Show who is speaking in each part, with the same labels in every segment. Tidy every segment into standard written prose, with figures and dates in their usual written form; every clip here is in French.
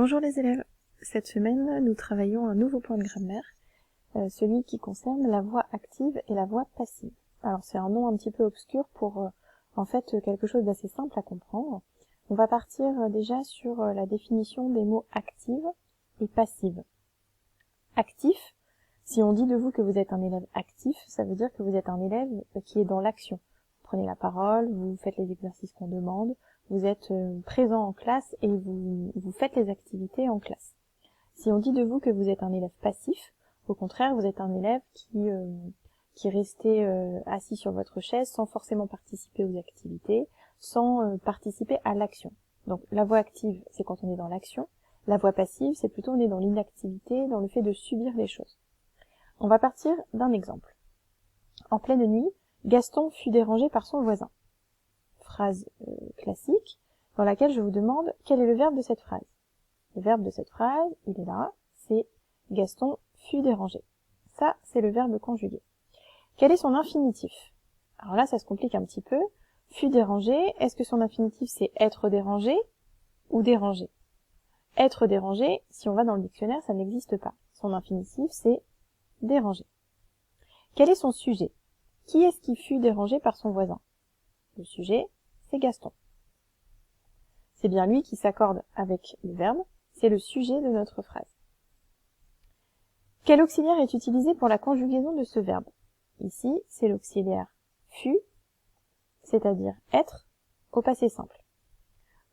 Speaker 1: Bonjour les élèves, cette semaine nous travaillons un nouveau point de grammaire, celui qui concerne la voix active et la voix passive. Alors c'est un nom un petit peu obscur pour en fait quelque chose d'assez simple à comprendre. On va partir déjà sur la définition des mots active et passive. Actif, si on dit de vous que vous êtes un élève actif, ça veut dire que vous êtes un élève qui est dans l'action. Vous prenez la parole, vous faites les exercices qu'on demande, vous êtes présent en classe et vous faites les activités en classe. Si on dit de vous que vous êtes un élève passif, au contraire, vous êtes un élève qui restait assis sur votre chaise sans forcément participer aux activités, sans participer à l'action. Donc la voix active, c'est quand on est dans l'action. La voix passive, c'est plutôt on est dans l'inactivité, dans le fait de subir les choses. On va partir d'un exemple. En pleine nuit, Gaston fut dérangé par son voisin. Phrase classique, dans laquelle je vous demande quel est le verbe de cette phrase. Le verbe de cette phrase, il est là, c'est Gaston fut dérangé. Ça, c'est le verbe conjugué. Quel est son infinitif? Alors là, ça se complique un petit peu. Fut dérangé, est-ce que son infinitif c'est être dérangé ou déranger? Être dérangé, si on va dans le dictionnaire, ça n'existe pas. Son infinitif c'est déranger. Quel est son sujet? Qui est-ce qui fut dérangé par son voisin? Le sujet, c'est Gaston. C'est bien lui qui s'accorde avec le verbe, c'est le sujet de notre phrase. Quel auxiliaire est utilisé pour la conjugaison de ce verbe? Ici, c'est l'auxiliaire fut, c'est-à-dire être, au passé simple.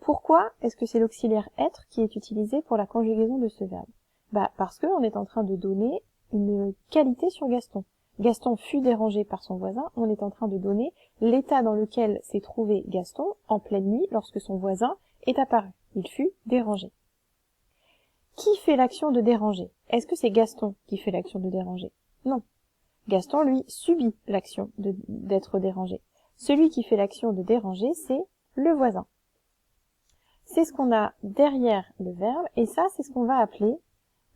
Speaker 1: Pourquoi est-ce que c'est l'auxiliaire être qui est utilisé pour la conjugaison de ce verbe? Parce qu'on est en train de donner une qualité sur Gaston. Gaston fut dérangé par son voisin, on est en train de donner l'état dans lequel s'est trouvé Gaston en pleine nuit lorsque son voisin est apparu. Il fut dérangé. Qui fait l'action de déranger? Est-ce que c'est Gaston qui fait l'action de déranger? Non. Gaston, lui, subit l'action d'être dérangé. Celui qui fait l'action de déranger, c'est le voisin. C'est ce qu'on a derrière le verbe, et ça, c'est ce qu'on va appeler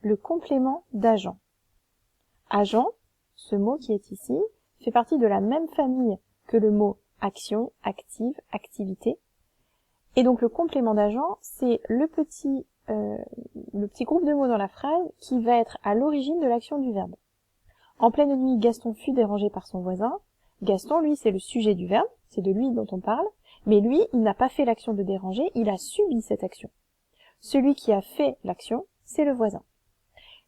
Speaker 1: le complément d'agent. Agent, ce mot qui est ici, fait partie de la même famille que le mot action, active, activité. Et donc le complément d'agent, c'est le petit groupe de mots dans la phrase qui va être à l'origine de l'action du verbe. En pleine nuit, Gaston fut dérangé par son voisin. Gaston, lui, c'est le sujet du verbe, c'est de lui dont on parle, mais lui, il n'a pas fait l'action de déranger, il a subi cette action. Celui qui a fait l'action, c'est le voisin.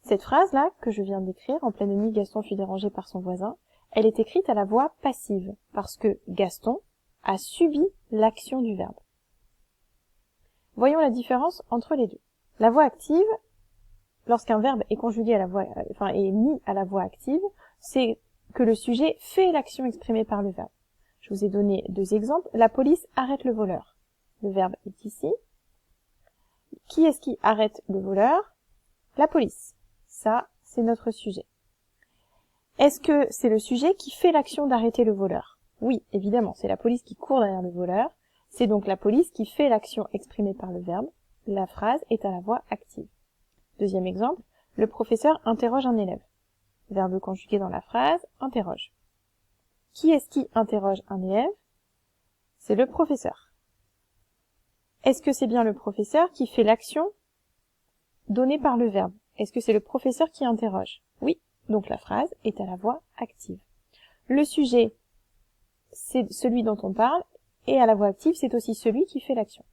Speaker 1: Cette phrase-là, que je viens d'écrire, en pleine nuit, Gaston fut dérangé par son voisin, elle est écrite à la voix passive, parce que Gaston a subi l'action du verbe. Voyons la différence entre les deux. La voix active, lorsqu'un verbe est conjugué à la voix, est mis à la voix active, c'est que le sujet fait l'action exprimée par le verbe. Je vous ai donné deux exemples. La police arrête le voleur. Le verbe est ici. Qui est-ce qui arrête le voleur? La police. Ça, c'est notre sujet. Est-ce que c'est le sujet qui fait l'action d'arrêter le voleur? Oui, évidemment, c'est la police qui court derrière le voleur. C'est donc la police qui fait l'action exprimée par le verbe. La phrase est à la voix active. Deuxième exemple, le professeur interroge un élève. Verbe conjugué dans la phrase, interroge. Qui est-ce qui interroge un élève? C'est le professeur. Est-ce que c'est bien le professeur qui fait l'action donnée par le verbe? Est-ce que c'est le professeur qui interroge? Oui, donc la phrase est à la voix active. Le sujet, c'est celui dont on parle, et à la voix active, c'est aussi celui qui fait l'action.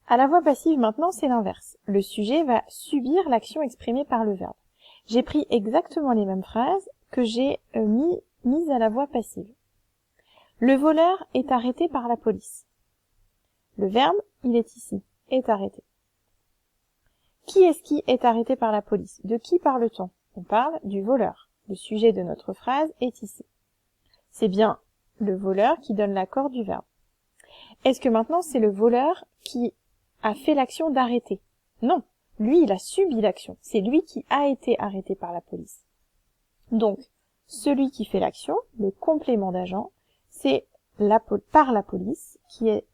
Speaker 1: À la voix passive, maintenant, c'est l'inverse. Le sujet va subir l'action exprimée par le verbe. J'ai pris exactement les mêmes phrases que j'ai mises à la voix passive. Le voleur est arrêté par la police. Le verbe, il est ici, est arrêté. Qui est-ce qui est arrêté par la police? De qui parle-t-on? On parle du voleur. Le sujet de notre phrase est ici. C'est bien le voleur qui donne l'accord du verbe. Est-ce que maintenant c'est le voleur qui a fait l'action d'arrêter? Non, lui il a subi l'action. C'est lui qui a été arrêté par la police. Donc, celui qui fait l'action, le complément d'agent, c'est par la police qui est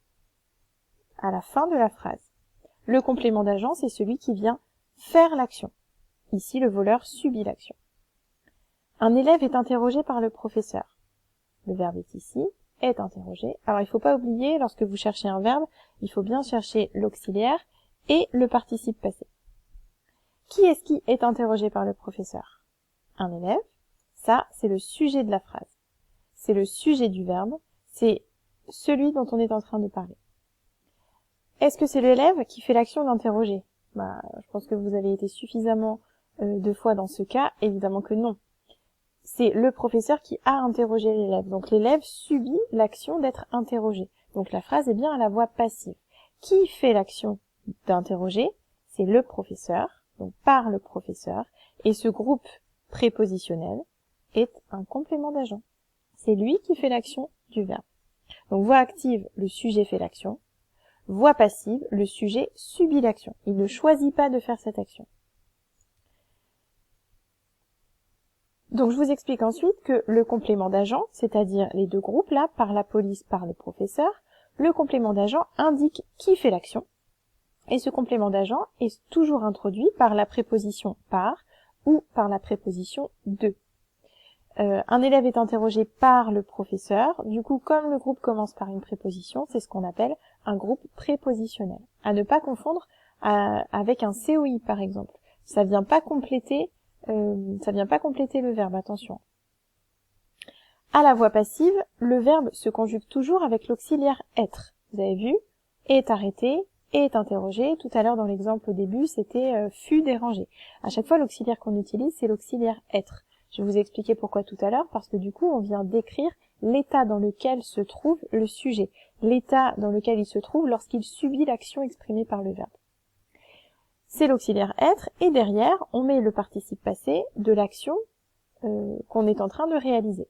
Speaker 1: à la fin de la phrase. Le complément d'agent, c'est celui qui vient faire l'action. Ici, le voleur subit l'action. Un élève est interrogé par le professeur. Le verbe est ici, est interrogé. Alors, il ne faut pas oublier, lorsque vous cherchez un verbe, il faut bien chercher l'auxiliaire et le participe passé. Qui est-ce qui est interrogé par le professeur? Un élève. Ça, c'est le sujet de la phrase. C'est le sujet du verbe. C'est celui dont on est en train de parler. Est-ce que c'est l'élève qui fait l'action d'interroger? Je pense que vous avez été suffisamment de fois dans ce cas. Évidemment que non. C'est le professeur qui a interrogé l'élève. Donc l'élève subit l'action d'être interrogé. Donc la phrase est bien à la voix passive. Qui fait l'action d'interroger? C'est le professeur, donc par le professeur. Et ce groupe prépositionnel est un complément d'agent. C'est lui qui fait l'action du verbe. Donc voix active, le sujet fait l'action. Voix passive, le sujet subit l'action. Il ne choisit pas de faire cette action. Donc je vous explique ensuite que le complément d'agent, c'est-à-dire les deux groupes là, par la police, par le professeur, le complément d'agent indique qui fait l'action. Et ce complément d'agent est toujours introduit par la préposition par ou par la préposition de. Un élève est interrogé par le professeur. Du coup, comme le groupe commence par une préposition, c'est ce qu'on appelle un groupe prépositionnel. À ne pas confondre avec un COI par exemple. Ça vient pas compléter le verbe, attention. À la voix passive, le verbe se conjugue toujours avec l'auxiliaire être. Vous avez vu, est arrêté, est interrogé. Tout à l'heure dans l'exemple au début, c'était fut dérangé. À chaque fois, l'auxiliaire qu'on utilise, c'est l'auxiliaire être. Je vais vous expliquer pourquoi tout à l'heure, parce que du coup, on vient décrire l'état dans lequel se trouve le sujet, l'état dans lequel il se trouve lorsqu'il subit l'action exprimée par le verbe. C'est l'auxiliaire être, et derrière, on met le participe passé de l'action qu'on est en train de réaliser.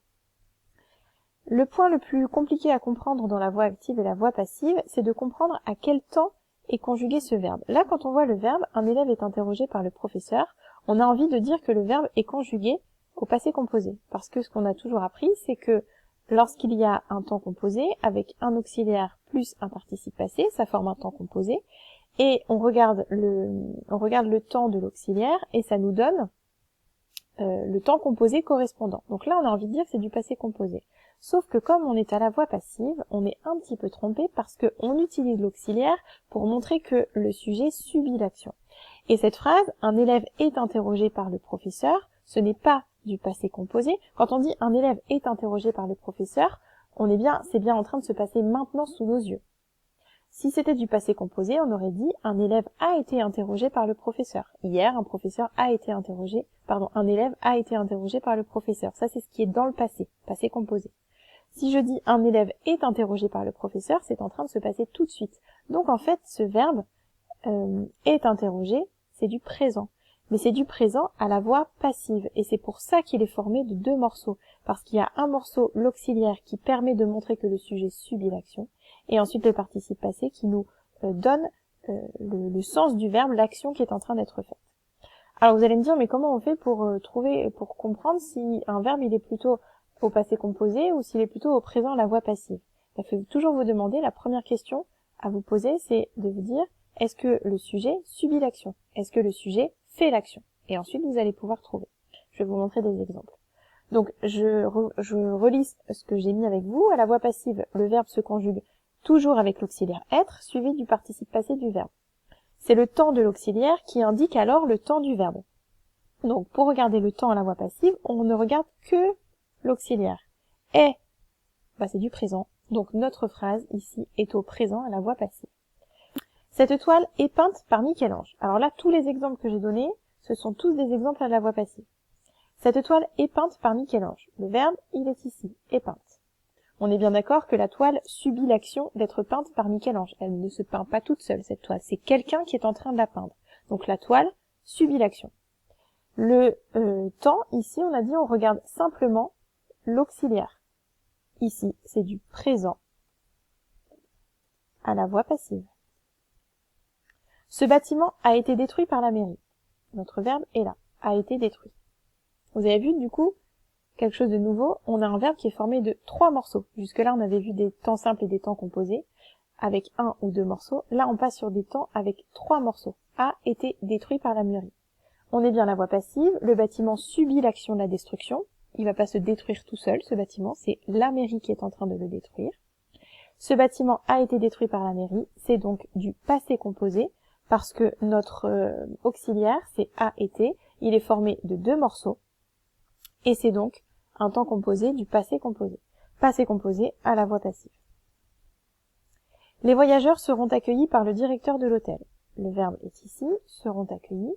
Speaker 1: Le point le plus compliqué à comprendre dans la voix active et la voix passive, c'est de comprendre à quel temps est conjugué ce verbe. Là, quand on voit le verbe, un élève est interrogé par le professeur, on a envie de dire que le verbe est conjugué au passé composé. Parce que ce qu'on a toujours appris, c'est que lorsqu'il y a un temps composé, avec un auxiliaire plus un participe passé, ça forme un temps composé, et on regarde le temps de l'auxiliaire, et ça nous donne le temps composé correspondant. Donc là, on a envie de dire que c'est du passé composé. Sauf que comme on est à la voix passive, on est un petit peu trompé parce qu'on utilise l'auxiliaire pour montrer que le sujet subit l'action. Et cette phrase, un élève est interrogé par le professeur, ce n'est pas du passé composé. Quand on dit un élève est interrogé par le professeur, c'est bien en train de se passer maintenant sous nos yeux. Si c'était du passé composé, on aurait dit un élève a été interrogé par le professeur. Hier, un élève a été interrogé par le professeur. Ça, c'est ce qui est dans le passé composé. Si je dis un élève est interrogé par le professeur, c'est en train de se passer tout de suite. Donc en fait, ce verbe est interrogé, c'est du présent. Mais c'est du présent à la voix passive. Et c'est pour ça qu'il est formé de deux morceaux. Parce qu'il y a un morceau, l'auxiliaire, qui permet de montrer que le sujet subit l'action. Et ensuite le participe passé qui nous donne le sens du verbe, l'action qui est en train d'être faite. Alors vous allez me dire, mais comment on fait pour comprendre si un verbe il est plutôt au passé composé ou s'il est plutôt au présent à la voix passive? Il faut toujours vous demander, la première question à vous poser, c'est de vous dire, est-ce que le sujet subit l'action? Est-ce que le sujet fait l'action? Et ensuite vous allez pouvoir trouver. Je vais vous montrer des exemples. Donc je relis ce que j'ai mis avec vous. À la voix passive, le verbe se conjugue toujours avec l'auxiliaire être, suivi du participe passé du verbe. C'est le temps de l'auxiliaire qui indique alors le temps du verbe. Donc, pour regarder le temps à la voix passive, on ne regarde que l'auxiliaire. Est, c'est du présent. Donc, notre phrase, ici, est au présent à la voix passive. Cette toile est peinte par Michel-Ange. Alors là, tous les exemples que j'ai donnés, ce sont tous des exemples à la voix passive. Cette toile est peinte par Michel-Ange. Le verbe, il est ici, est peinte. On est bien d'accord que la toile subit l'action d'être peinte par Michel-Ange. Elle ne se peint pas toute seule, cette toile. C'est quelqu'un qui est en train de la peindre. Donc la toile subit l'action. Le temps, ici, on a dit, on regarde simplement l'auxiliaire. Ici, c'est du présent à la voix passive. Ce bâtiment a été détruit par la mairie. Notre verbe est là, a été détruit. Vous avez vu, du coup, quelque chose de nouveau, on a un verbe qui est formé de 3 morceaux. Jusque-là, on avait vu des temps simples et des temps composés, avec 1 ou 2 morceaux. Là, on passe sur des temps avec 3 morceaux. A été détruit par la mairie. On est bien à la voix passive, le bâtiment subit l'action de la destruction. Il va pas se détruire tout seul, ce bâtiment, c'est la mairie qui est en train de le détruire. Ce bâtiment a été détruit par la mairie, c'est donc du passé composé. parce que notre auxiliaire, c'est a été, il est formé de deux morceaux, et c'est donc un temps composé du passé composé. Passé composé à la voix passive. Les voyageurs seront accueillis par le directeur de l'hôtel. Le verbe est ici, seront accueillis.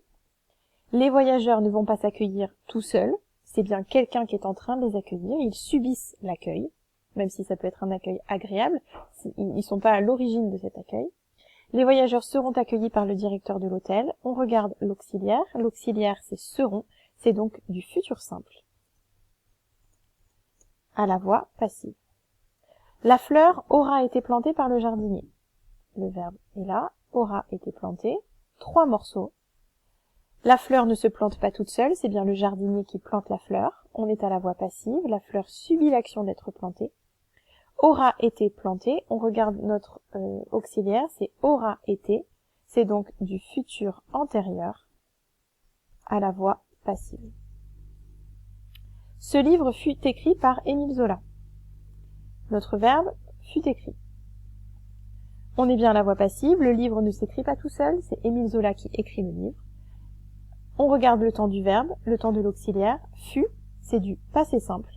Speaker 1: Les voyageurs ne vont pas s'accueillir tout seuls, c'est bien quelqu'un qui est en train de les accueillir, ils subissent l'accueil, même si ça peut être un accueil agréable, ils ne sont pas à l'origine de cet accueil. Les voyageurs seront accueillis par le directeur de l'hôtel. On regarde l'auxiliaire. L'auxiliaire, c'est seront. C'est donc du futur simple. À la voix passive. La fleur aura été plantée par le jardinier. Le verbe est là. Aura été plantée. 3 morceaux. La fleur ne se plante pas toute seule. C'est bien le jardinier qui plante la fleur. On est à la voix passive. La fleur subit l'action d'être plantée. Aura été planté, on regarde notre auxiliaire, c'est aura été, c'est donc du futur antérieur à la voix passive. Ce livre fut écrit par Émile Zola. Notre verbe fut écrit. On est bien à la voix passive, le livre ne s'écrit pas tout seul, c'est Émile Zola qui écrit le livre. On regarde le temps du verbe, le temps de l'auxiliaire, fut, c'est du passé simple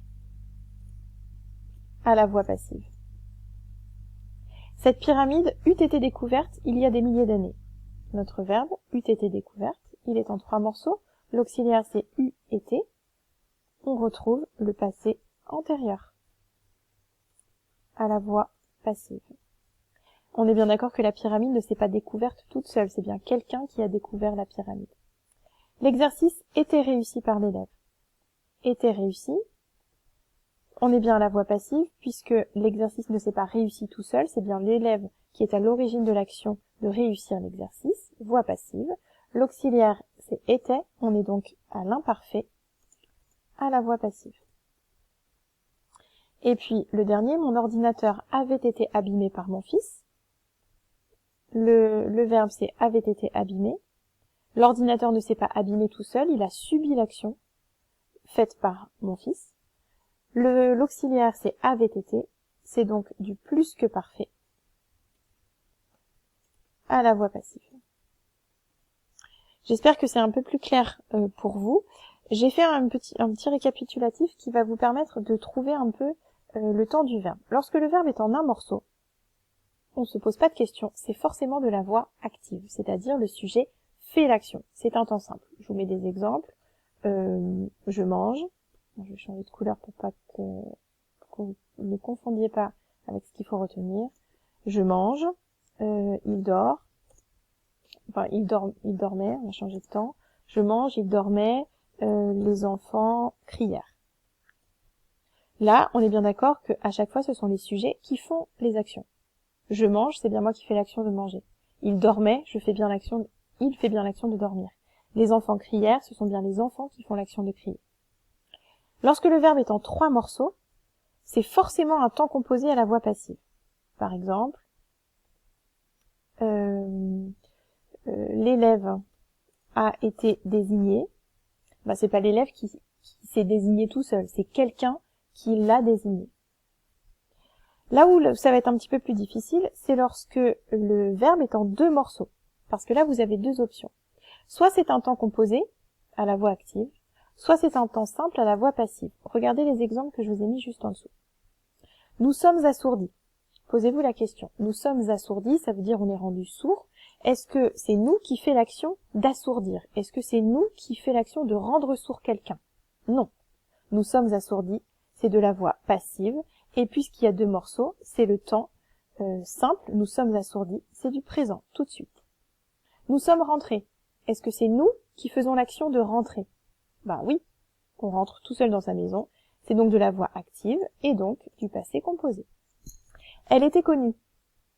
Speaker 1: à la voix passive. Cette pyramide eût été découverte il y a des milliers d'années. Notre verbe eût été découverte, il est en 3 morceaux. L'auxiliaire c'est eût été. On retrouve le passé antérieur à la voix passive. On est bien d'accord que la pyramide ne s'est pas découverte toute seule, c'est bien quelqu'un qui a découvert la pyramide. L'exercice était réussi par l'élève. Était réussi. On est bien à la voix passive, puisque l'exercice ne s'est pas réussi tout seul, c'est bien l'élève qui est à l'origine de l'action de réussir l'exercice, voix passive. L'auxiliaire, c'est était, on est donc à l'imparfait, à la voix passive. Et puis, le dernier, mon ordinateur avait été abîmé par mon fils. Le verbe, c'est avait été abîmé. L'ordinateur ne s'est pas abîmé tout seul, il a subi l'action faite par mon fils. L'auxiliaire, c'est avait été, c'est donc du plus que parfait à la voix passive. J'espère que c'est un peu plus clair pour vous. J'ai fait un petit récapitulatif qui va vous permettre de trouver un peu le temps du verbe. Lorsque le verbe est en un morceau, on ne se pose pas de questions, c'est forcément de la voix active, c'est-à-dire le sujet fait l'action. C'est un temps simple. Je vous mets des exemples. Je mange. Je vais changer de couleur pour que vous ne confondiez pas avec ce qu'il faut retenir. Je mange, il dort, enfin il dormait, on a changé de temps. Je mange, il dormait, les enfants crièrent. Là, on est bien d'accord que à chaque fois, ce sont les sujets qui font les actions. Je mange, c'est bien moi qui fais l'action de manger. Il dormait, il fait bien l'action de dormir. Les enfants crièrent, ce sont bien les enfants qui font l'action de crier. Lorsque le verbe est en 3 morceaux, c'est forcément un temps composé à la voix passive. Par exemple, l'élève a été désigné. C'est pas l'élève qui s'est désigné tout seul, c'est quelqu'un qui l'a désigné. Là où ça va être un petit peu plus difficile, c'est lorsque le verbe est en 2 morceaux. Parce que là, vous avez 2 options. Soit c'est un temps composé à la voix active, soit c'est un temps simple à la voix passive. Regardez les exemples que je vous ai mis juste en dessous. Nous sommes assourdis. Posez-vous la question. Nous sommes assourdis, ça veut dire on est rendu sourd. Est-ce que c'est nous qui fait l'action d'assourdir? Est-ce que c'est nous qui fait l'action de rendre sourd quelqu'un? Non. Nous sommes assourdis, c'est de la voix passive. Et puisqu'il y a 2 morceaux, c'est le temps simple. Nous sommes assourdis, c'est du présent, tout de suite. Nous sommes rentrés. Est-ce que c'est nous qui faisons l'action de rentrer? Oui, on rentre tout seul dans sa maison. C'est donc de la voix active et donc du passé composé. Elle était connue.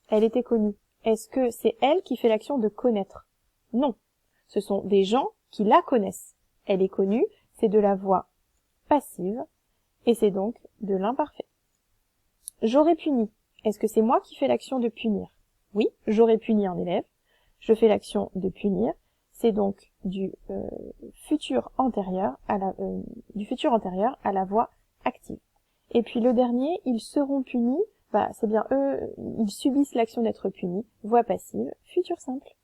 Speaker 1: Elle était connue. Est-ce que c'est elle qui fait l'action de connaître? Non. Ce sont des gens qui la connaissent. Elle est connue, c'est de la voix passive et c'est donc de l'imparfait. J'aurais puni. Est-ce que c'est moi qui fais l'action de punir? Oui, j'aurais puni un élève. Je fais l'action de punir. C'est donc du futur antérieur à la voix active. Et puis le dernier, ils seront punis. C'est bien eux, ils subissent l'action d'être punis. Voix passive, futur simple.